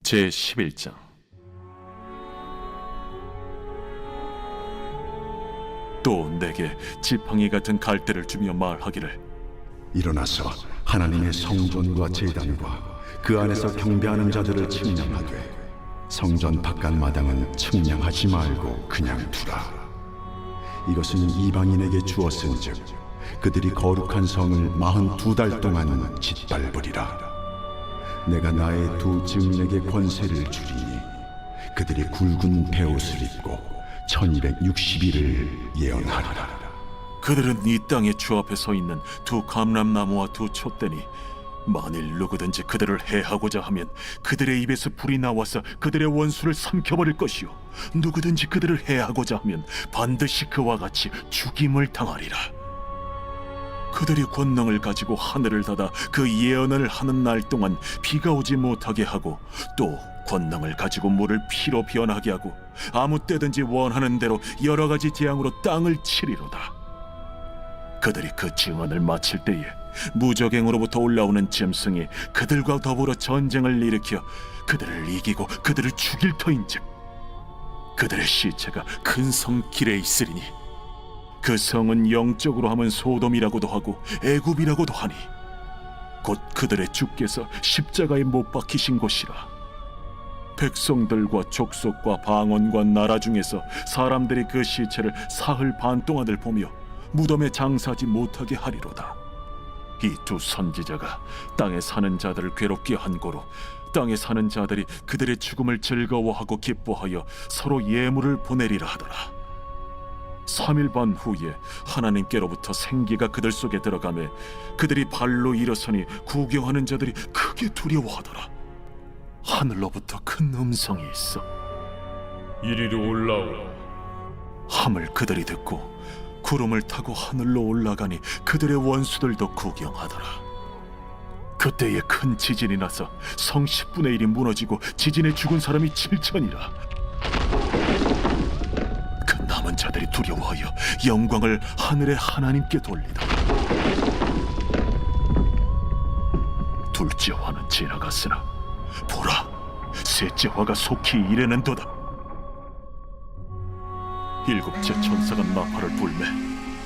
제11장. 또 내게 지팡이 같은 갈대를 주며 말하기를, 일어나서 하나님의 성전과 제단과 그 안에서 경배하는 자들을 측량하되 성전 바깥 마당은 측량하지 말고 그냥 두라. 이것은 이방인에게 주었은즉 그들이 거룩한 성을 42달 동안 짓밟으리라. 내가 나의 두 증인에게 권세를 주리니 그들이 굵은 베옷을 입고 1260일을 예언하리라. 그들은 이 땅의 주 앞에 서 있는 두 감람나무와 두 촛대니 만일 누구든지 그들을 해하고자 하면 그들의 입에서 불이 나와서 그들의 원수를 삼켜버릴 것이요, 누구든지 그들을 해하고자 하면 반드시 그와 같이 죽임을 당하리라. 그들이 권능을 가지고 하늘을 닫아 그 예언을 하는 날 동안 비가 오지 못하게 하고, 또 권능을 가지고 물을 피로 변하게 하고, 아무 때든지 원하는 대로 여러 가지 재앙으로 땅을 치리로다. 그들이 그 증언을 마칠 때에 무적행으로부터 올라오는 짐승이 그들과 더불어 전쟁을 일으켜 그들을 이기고 그들을 죽일 터인즉 그들의 시체가 큰 성 길에 있으리니 그 성은 영적으로 하면 소돔이라고도 하고 애굽이라고도 하니 곧 그들의 주께서 십자가에 못 박히신 곳이라. 백성들과 족속과 방언과 나라 중에서 사람들이 그 시체를 사흘 반 동안을 보며 무덤에 장사하지 못하게 하리로다. 이 두 선지자가 땅에 사는 자들을 괴롭게 한 고로 땅에 사는 자들이 그들의 죽음을 즐거워하고 기뻐하여 서로 예물을 보내리라 하더라. 3일 반 후에 하나님께로부터 생기가 그들 속에 들어가매 그들이 발로 일어서니 구경하는 자들이 크게 두려워하더라. 하늘로부터 큰 음성이 있어 이리로 올라오라. 함을 그들이 듣고 구름을 타고 하늘로 올라가니 그들의 원수들도 구경하더라. 그때에 큰 지진이 나서 성 10분의 1이 무너지고 지진에 죽은 사람이 7천이라. 그 남은 자들이 두려워하여 영광을 하늘의 하나님께 돌리더라. 둘째 화는 지나갔으나 보라, 셋째 화가 속히 이르는도다. 일곱째 천사가 나팔을 불매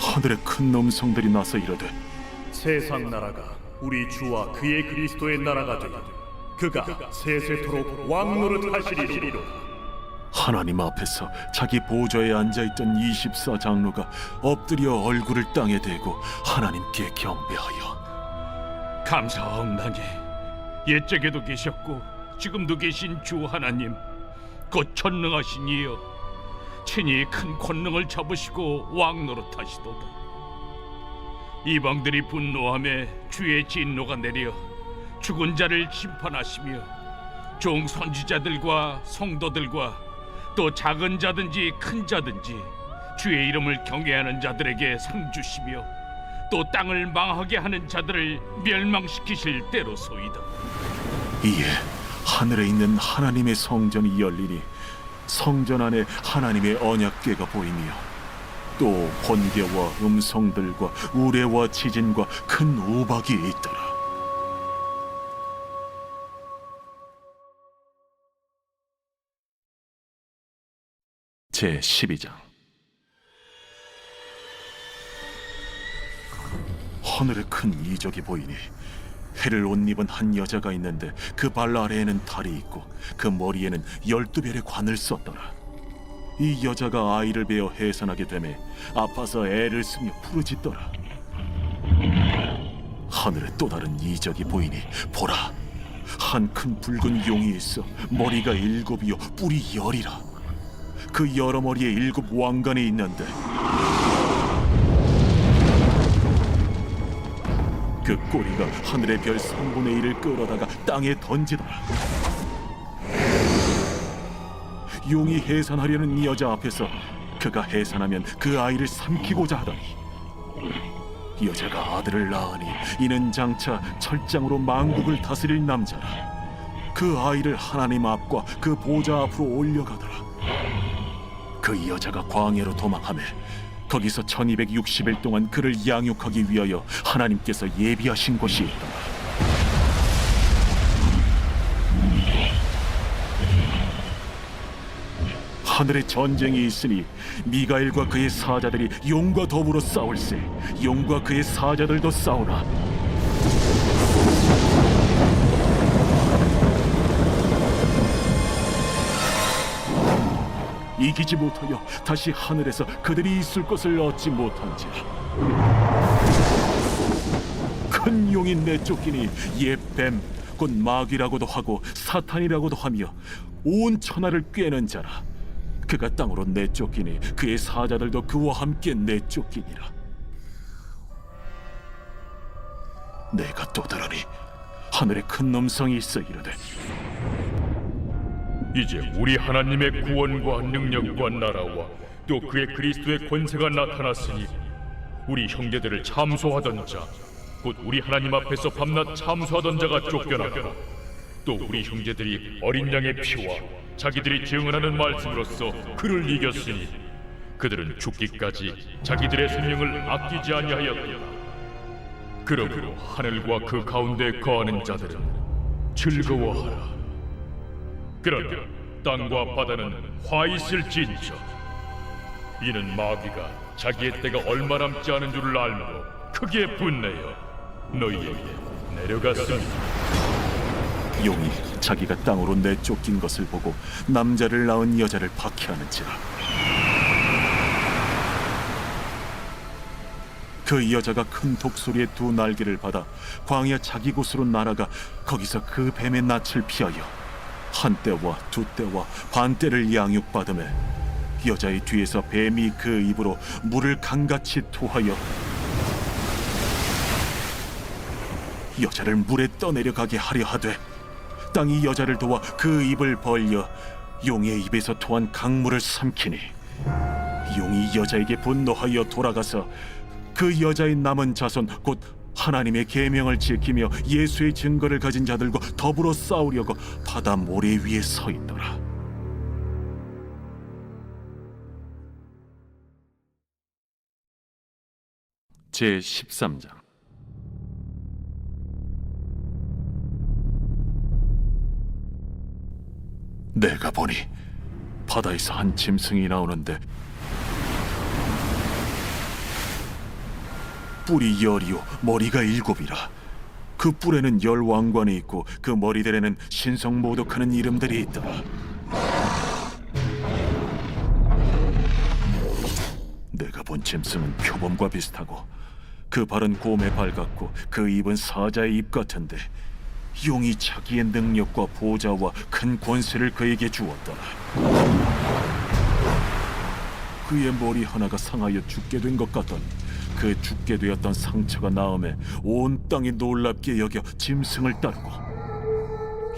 하늘에 큰 음성들이 나서 이르되, 세상 나라가 우리 주와 그의 그리스도의 나라가 되어 그가 세세토록 왕노릇하시리로. 하나님 앞에서 자기 보좌에 앉아있던 24장로가 엎드려 얼굴을 땅에 대고 하나님께 경배하여, 감사하옵나니 옛적에도 계셨고 지금도 계신 주 하나님, 곧 전능하신 이여, 친히 큰 권능을 잡으시고 왕노릇하시도다. 이방들이 분노하며 주의 진노가 내려 죽은 자를 심판하시며 종 선지자들과 성도들과 또 작은 자든지 큰 자든지 주의 이름을 경외하는 자들에게 상 주시며 또 땅을 망하게 하는 자들을 멸망시키실 때로소이다. 이에 하늘에 있는 하나님의 성전이 열리니 성전 안에 하나님의 언약궤가 보이며 또 번개와 음성들과 우레와 지진과 큰 우박이 있더라. 제12장. 하늘에 큰 이적이 보이니 해를 옷 입은 한 여자가 있는데 그 발 아래에는 달이 있고 그 머리에는 12별의 관을 썼더라. 이 여자가 아이를 베어 해산하게 되매 아파서 애를 쓰며 부르짖더라. 하늘에 또 다른 이적이 보이니 보라, 한 큰 붉은 용이 있어 머리가 7이요 뿔이 10이라. 그 여러 머리에 7 왕관이 있는데 그 꼬리가 하늘의 별 3분의 1을 끌어다가 땅에 던지더라. 용이 해산하려는 이 여자 앞에서 그가 해산하면 그 아이를 삼키고자 하더니 여자가 아들을 낳으니 이는 장차 철장으로 만국을 다스릴 남자라. 그 아이를 하나님 앞과 그 보좌 앞으로 올려가더라. 그 여자가 광야로 도망하며 거기서 1260일 동안 그를 양육하기 위하여 하나님께서 예비하신 곳이 있더라. 하늘에 전쟁이 있으니 미가엘과 그의 사자들이 용과 더불어 싸울세. 용과 그의 사자들도 싸우나. 이기지 못하여 다시 하늘에서 그들이 있을 것을 얻지 못한지라. 큰 용이 내쫓기니 옛 뱀 곧 마귀라고도 하고 사탄이라고도 하며 온 천하를 꿰는 자라. 그가 땅으로 내쫓기니 그의 사자들도 그와 함께 내쫓기니라. 내가 또 들으니 하늘에 큰 음성이 있어 이르되, 이제 우리 하나님의 구원과 능력과 나라와 또 그의 그리스도의 권세가 나타났으니 우리 형제들을 참소하던 자, 곧 우리 하나님 앞에서 밤낮 참소하던 자가 쫓겨나고 또 우리 형제들이 어린 양의 피와 자기들이 증언하는 말씀으로써 그를 이겼으니 그들은 죽기까지 자기들의 생명을 아끼지 아니하였다. 그러므로 하늘과 그 가운데 거하는 자들은 즐거워하라. 그러나 땅과 바다는 화 있을진저. 이는 마귀가 자기의 때가 얼마 남지 않은 줄을 알므로 크게 분내어 너희에게 내려갔습니다. 용이 자기가 땅으로 내쫓긴 것을 보고 남자를 낳은 여자를 박해하는지라. 그 여자가 큰 독소리의 두 날개를 받아 광야 자기 곳으로 날아가 거기서 그 뱀의 낯을 피하여 한 때와 두 때와 반 때를 양육받으매 여자의 뒤에서 뱀이 그 입으로 물을 강같이 토하여 여자를 물에 떠내려가게 하려 하되 땅이 여자를 도와 그 입을 벌려 용의 입에서 토한 강물을 삼키니 용이 여자에게 분노하여 돌아가서 그 여자의 남은 자손 곧 하나님의 계명을 지키며 예수의 증거를 가진 자들과 더불어 싸우려고 바다 모래 위에 서 있더라. 제 13장. 내가 보니 바다에서 한 짐승이 나오는데 뿔이 10이요 머리가 7이라. 그 뿔에는 10왕관이 있고 그 머리들에는 신성모독하는 이름들이 있더라. 내가 본 짐승은 표범과 비슷하고 그 발은 곰의 발 같고 그 입은 사자의 입 같은데 용이 자기의 능력과 보좌와 큰 권세를 그에게 주었더라. 그의 머리 하나가 상하여 죽게 된 것 같더니 그 죽게 되었던 상처가 나음에 온 땅이 놀랍게 여겨 짐승을 따르고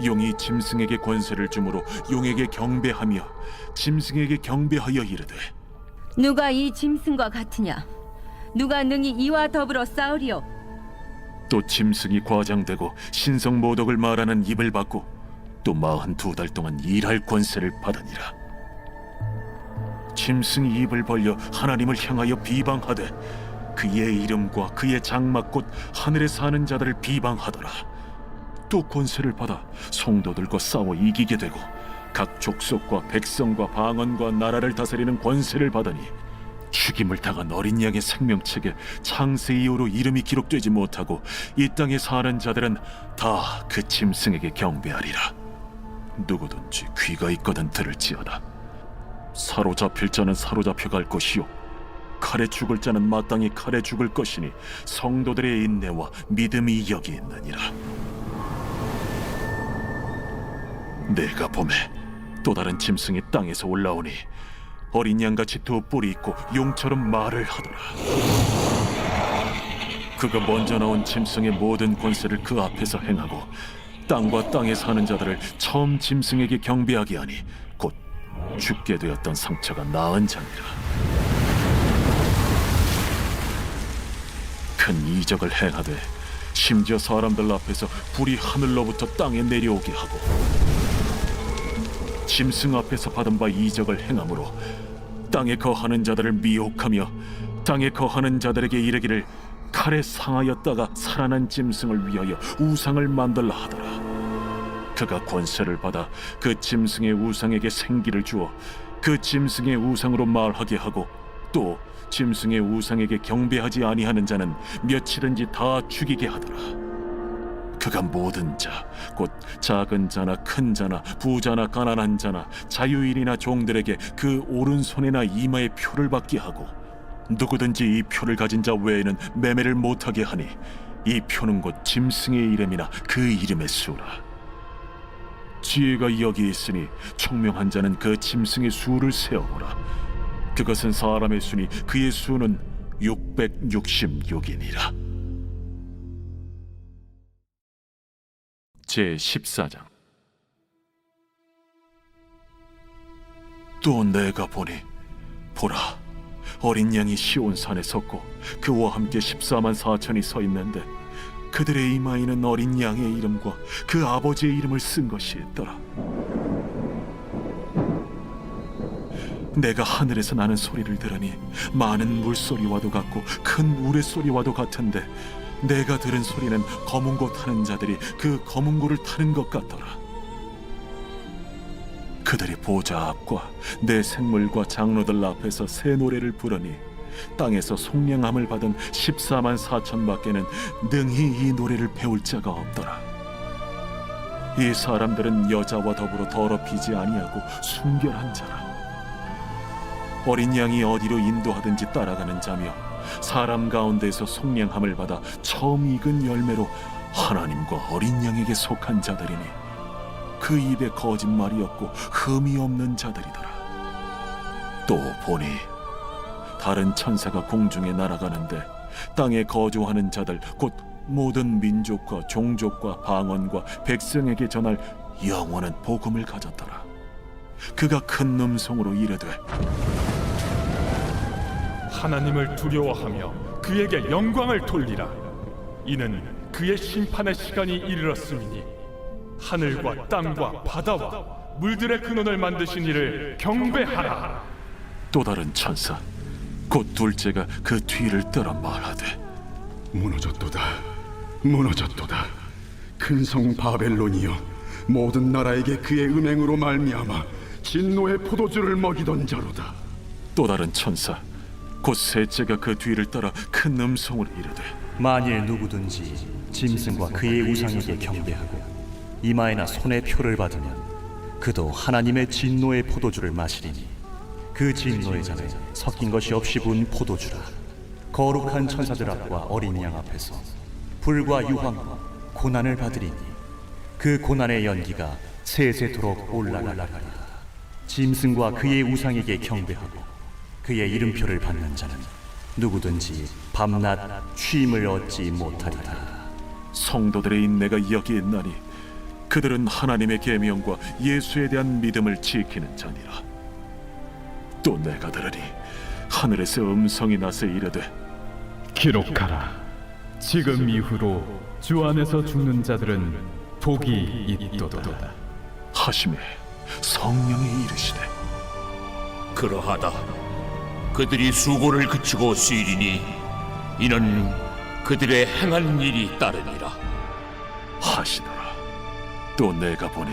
용이 짐승에게 권세를 주므로 용에게 경배하며 짐승에게 경배하여 이르되, 누가 이 짐승과 같으냐? 누가 능히 이와 더불어 싸우리요? 또 짐승이 과장되고 신성모독을 말하는 입을 받고 또 42달 동안 일할 권세를 받으니라. 짐승이 입을 벌려 하나님을 향하여 비방하되 그의 이름과 그의 장막 곧 하늘에 사는 자들을 비방하더라. 또 권세를 받아 성도들과 싸워 이기게 되고 각 족속과 백성과 방언과 나라를 다스리는 권세를 받으니 죽임을 당한 어린 양의 생명책에 창세 이후로 이름이 기록되지 못하고 이 땅에 사는 자들은 다 그 짐승에게 경배하리라. 누구든지 귀가 있거든 들을지어다. 사로잡힐 자는 사로잡혀 갈 것이요 칼에 죽을 자는 마땅히 칼에 죽을 것이니 성도들의 인내와 믿음이 여기 있느니라. 내가 보매 또 다른 짐승이 땅에서 올라오니 어린 양같이 두 뿔이 있고 용처럼 말을 하더라. 그가 먼저 나온 짐승의 모든 권세를 그 앞에서 행하고 땅과 땅에 사는 자들을 처음 짐승에게 경배하게 하니 곧 죽게 되었던 상처가 나은 자니라. 큰 이적을 행하되 심지어 사람들 앞에서 불이 하늘로부터 땅에 내려오게 하고 짐승 앞에서 받은 바 이적을 행함으로 땅에 거하는 자들을 미혹하며 땅에 거하는 자들에게 이르기를 칼에 상하였다가 살아난 짐승을 위하여 우상을 만들라 하더라. 그가 권세를 받아 그 짐승의 우상에게 생기를 주어 그 짐승의 우상으로 말하게 하고 또 짐승의 우상에게 경배하지 아니하는 자는 며칠든지 다 죽이게 하더라. 그가 모든 자, 곧 작은 자나 큰 자나 부자나 가난한 자나 자유인이나 종들에게 그 오른손이나 이마에 표를 받게 하고 누구든지 이 표를 가진 자 외에는 매매를 못하게 하니 이 표는 곧 짐승의 이름이나 그 이름의 수라. 지혜가 여기 있으니 총명한 자는 그 짐승의 수를 세어보라. 그것은 사람의 수니 그의 수는 666이니라. 제14장. 또 내가 보니 보라, 어린 양이 시온산에 섰고 그와 함께 14만 4천이 서 있는데 그들의 이마에는 어린 양의 이름과 그 아버지의 이름을 쓴 것이 있더라. 내가 하늘에서 나는 소리를 들으니 많은 물소리와도 같고 큰 우레소리와도 같은데 내가 들은 소리는 검은 고 타는 자들이 그 검은 고를 타는 것 같더라. 그들이 보좌 앞과 내 생물과 장로들 앞에서 새 노래를 부르니 땅에서 속량함을 받은 14만 4천 밖에는 능히 이 노래를 배울 자가 없더라. 이 사람들은 여자와 더불어 더럽히지 아니하고 순결한 자라. 어린 양이 어디로 인도하든지 따라가는 자며 사람 가운데에서 속량함을 받아 처음 익은 열매로 하나님과 어린 양에게 속한 자들이니 그 입에 거짓말이 없고 흠이 없는 자들이더라. 또 보니 다른 천사가 공중에 날아가는데 땅에 거주하는 자들 곧 모든 민족과 종족과 방언과 백성에게 전할 영원한 복음을 가졌더라. 그가 큰 음성으로 이르되 하나님을 두려워하며 그에게 영광을 돌리라. 이는 그의 심판의 시간이 이르렀음이니 하늘과 땅과 바다와 물들의 근원을 만드신 이를 경배하라. 또 다른 천사 곧 둘째가 그 뒤를 따라 말하되 무너졌도다, 무너졌도다. 큰 성 바벨론이여, 모든 나라에게 그의 음행으로 말미암아 진노의 포도주를 먹이던 자로다. 또 다른 천사 곧 셋째가 그 뒤를 따라 큰 음성으로 이르되 만일 누구든지 짐승과 그의 우상에게 경배하고 이마에나 손에 표를 받으면 그도 하나님의 진노의 포도주를 마시리니 그 진노의 잔에 섞인 것이 없이 부은 포도주라. 거룩한 천사들 앞과 어린 양 앞에서 불과 유황과 고난을 받으리니 그 고난의 연기가 세세토록 올라가리라. 짐승과 그의 우상에게 경배하고 그의 이름표를 받는 자는 누구든지 밤낮 쉼을 얻지 못하리라. 성도들의 인내가 여기 있나니 그들은 하나님의 계명과 예수에 대한 믿음을 지키는 자니라. 또 내가 들으니 하늘에서 음성이 나서 이르되 기록하라. 지금 이후로 주 안에서 죽는 자들은 복이 있도다. 하심에 성령이 이르시되 그러하다. 그들이 수고를 그치고 쉬리니 이는 그들의 행한 일이 따르니라 하시더라. 또 내가 보니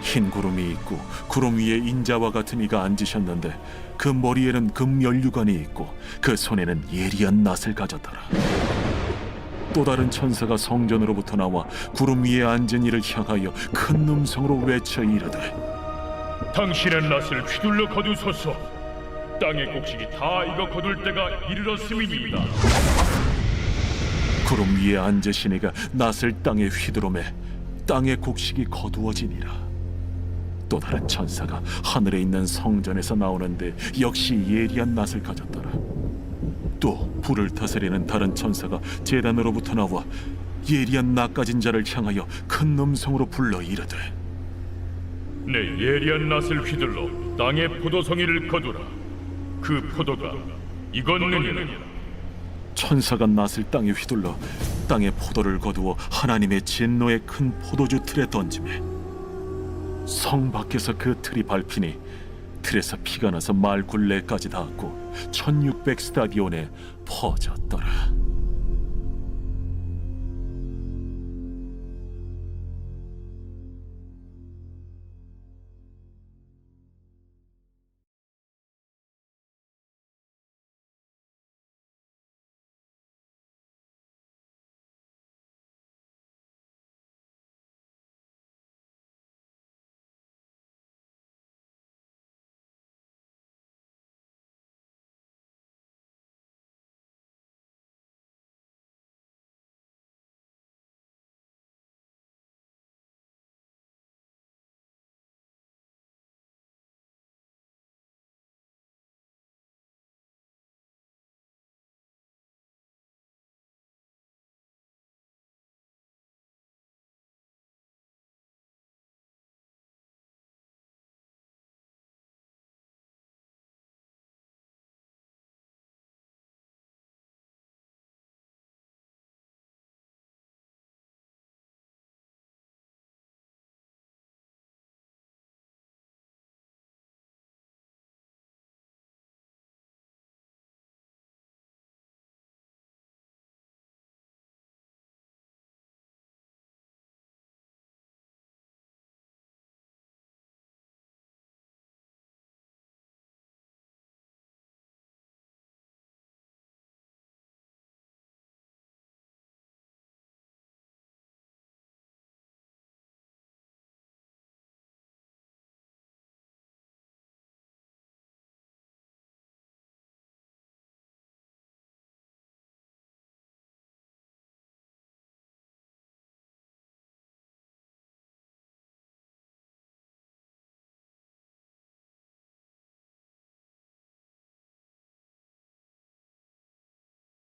흰 구름이 있고 구름 위에 인자와 같은 이가 앉으셨는데 그 머리에는 금 면류관이 있고 그 손에는 예리한 낫을 가졌더라. 또 다른 천사가 성전으로부터 나와 구름 위에 앉은 이를 향하여 큰 음성으로 외쳐 이르되 당신의 낫을 휘둘러 거두소서. 땅의 곡식이 다 익어 거둘 때가 이르렀음이니이다. 구름 위에 앉으신 이가 낫을 땅에 휘두르매 땅의 곡식이 거두어지니라. 또 다른 천사가 하늘에 있는 성전에서 나오는데 역시 예리한 낫을 가졌더라. 또 불을 다스리는 다른 천사가 제단으로부터 나와 예리한 낫 가진 자를 향하여 큰 음성으로 불러 이르되 내 예리한 낫을 휘둘러 땅의 포도송이를 거두라. 그 포도가 익었느니라. 천사가 낫을 땅에 휘둘러 땅의 포도를 거두어 하나님의 진노의 큰 포도주 틀에 던지매 성 밖에서 그 틀이 밟히니 틀에서 피가 나서 말 굴레까지 닿았고 1600 스타디온에 퍼졌더라.